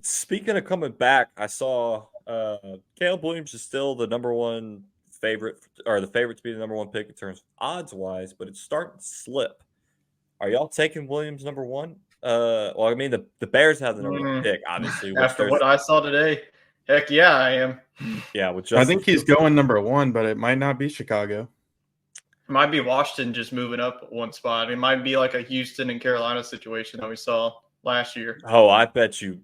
Speaking of coming back, I saw Caleb Williams is still the number one favorite, or the favorite to be the number one pick in terms of odds wise, but it's starting to slip. Are y'all taking Williams number one? Well, I mean the Bears have the number one pick, obviously, which After there's what I saw today, heck yeah, I am. with I Justin think he's Fields. going number one, but it might not be Chicago. Might be Washington just moving up one spot. It might be like a Houston and Carolina situation that we saw last year. Oh, I bet you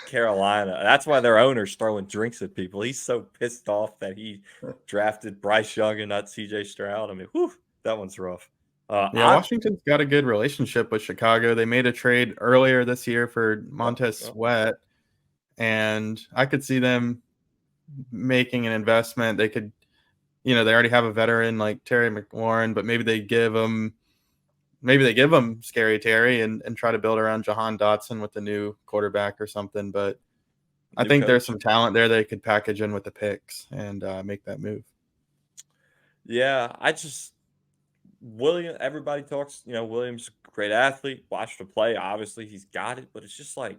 Carolina. That's why their owner's throwing drinks at people. He's so pissed off that he drafted Bryce Young and not CJ Stroud. I mean, whew, that one's rough. Washington's got a good relationship with Chicago. They made a trade earlier this year for Montez Sweat, and I could see them making an investment. They could, they already have a veteran like Terry McLaurin, but maybe they give him Scary Terry and try to build around Jahan Dotson with the new quarterback or something. But I think there's some talent there they could package in with the picks and make that move. Yeah, everybody talks, Williams, great athlete, watched him play. Obviously, he's got it, but it's just like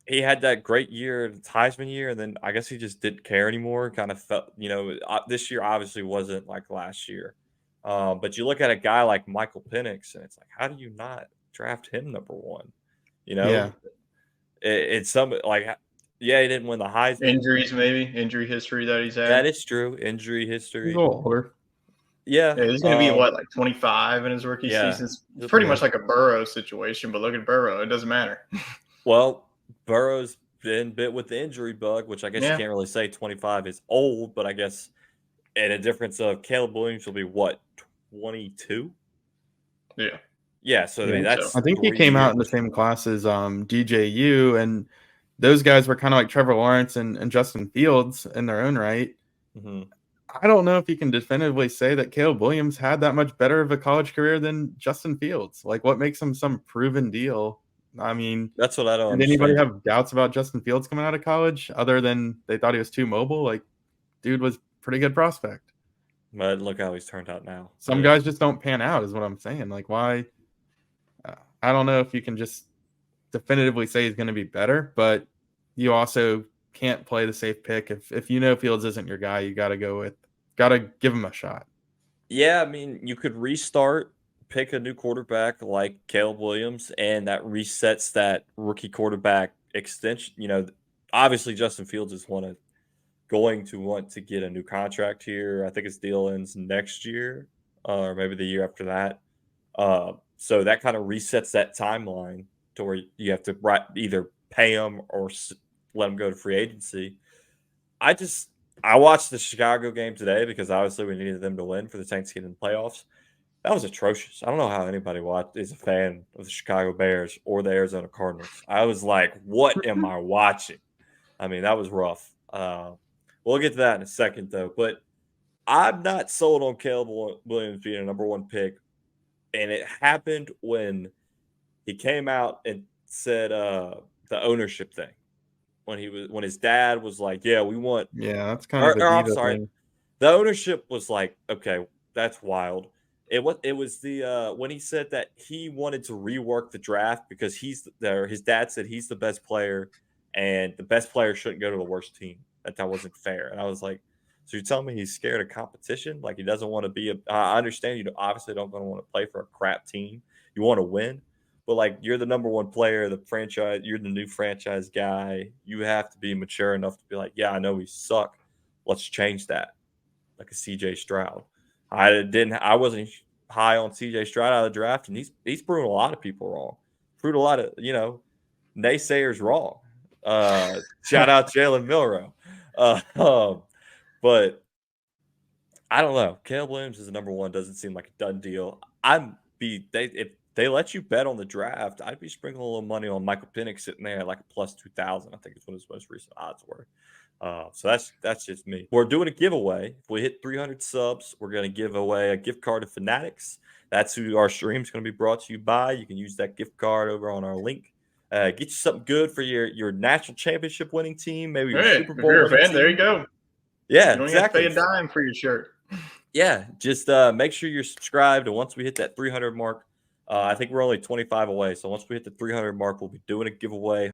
he had that great year, the Heisman year, and then I guess he just didn't care anymore. Kind of felt, this year obviously wasn't like last year. But you look at a guy like Michael Penix, and it's like, how do you not draft him number one? It's some like, he didn't win the Heisman. Injuries, maybe injury history that he's had. That is true. Injury history. He's a little older. Yeah, he's going to be like 25 in his rookie season. It's pretty much like a Burrow situation, but look at Burrow; it doesn't matter. Well, Burrow's been bit with the injury bug, which I guess you can't really say 25 is old, but I guess at a difference of Caleb Williams will be what, 22? Yeah. So I think he came out in the same class as DJU, and those guys were kind of like Trevor Lawrence and Justin Fields in their own right. Mm-hmm. I don't know if you can definitively say that Caleb Williams had that much better of a college career than Justin Fields. Like, what makes him some proven deal? I mean, that's what I don't understand. Did anybody have doubts about Justin Fields coming out of college other than they thought he was too mobile? Like, dude was pretty good prospect. But look how he's turned out now. Some guys just don't pan out is what I'm saying. Like, why? I don't know if you can just definitively say he's going to be better, but you also can't play the safe pick. If Fields isn't your guy, you got to give him a shot. Yeah, I mean, you could restart, pick a new quarterback like Caleb Williams, and that resets that rookie quarterback extension. Obviously Justin Fields is going to want to get a new contract here. I think his deal ends next year, or maybe the year after that. So that kind of resets that timeline to where you have to either pay him or let him go to free agency. I watched the Chicago game today because obviously we needed them to win for the Thanksgiving playoffs. That was atrocious. I don't know how anybody is a fan of the Chicago Bears or the Arizona Cardinals. I was like, what am I watching? I mean, that was rough. We'll get to that in a second, though. But I'm not sold on Caleb Williams being a number one pick. And it happened when he came out and said the ownership thing. When his dad was like, "Yeah, we want." Yeah, that's kind of. I'm sorry. Thing. The ownership was like, "Okay, that's wild." It was the when he said that he wanted to rework the draft because his dad said he's the best player, and the best player shouldn't go to the worst team. That wasn't fair. And I was like, so you're telling me he's scared of competition? Like he doesn't want to be I understand you obviously don't want to play for a crap team. You want to win. But, like, you're the number one player, the franchise, you're the new franchise guy. You have to be mature enough to be like, yeah, I know we suck. Let's change that. Like a CJ Stroud. I wasn't high on CJ Stroud out of the draft, and he's proven a lot of people wrong. Proved a lot of, naysayers wrong. Shout out Jalen Milroe. But I don't know. Caleb Williams is the number one. Doesn't seem like a done deal. If they let you bet on the draft, I'd be sprinkling a little money on Michael Penix sitting there at like a plus 2,000. I think it's what his most recent odds were. So that's just me. We're doing a giveaway. If we hit 300 subs, we're going to give away a gift card to Fanatics. That's who our stream is going to be brought to you by. You can use that gift card over on our link. Get you something good for your national championship winning team. Maybe your Super Bowl. If you're a fan, there you go. Yeah, you don't exactly. have to pay a dime for your shirt. Yeah, just make sure you're subscribed. And once we hit that 300 mark, I think we're only 25 away. So once we hit the 300 mark, we'll be doing a giveaway.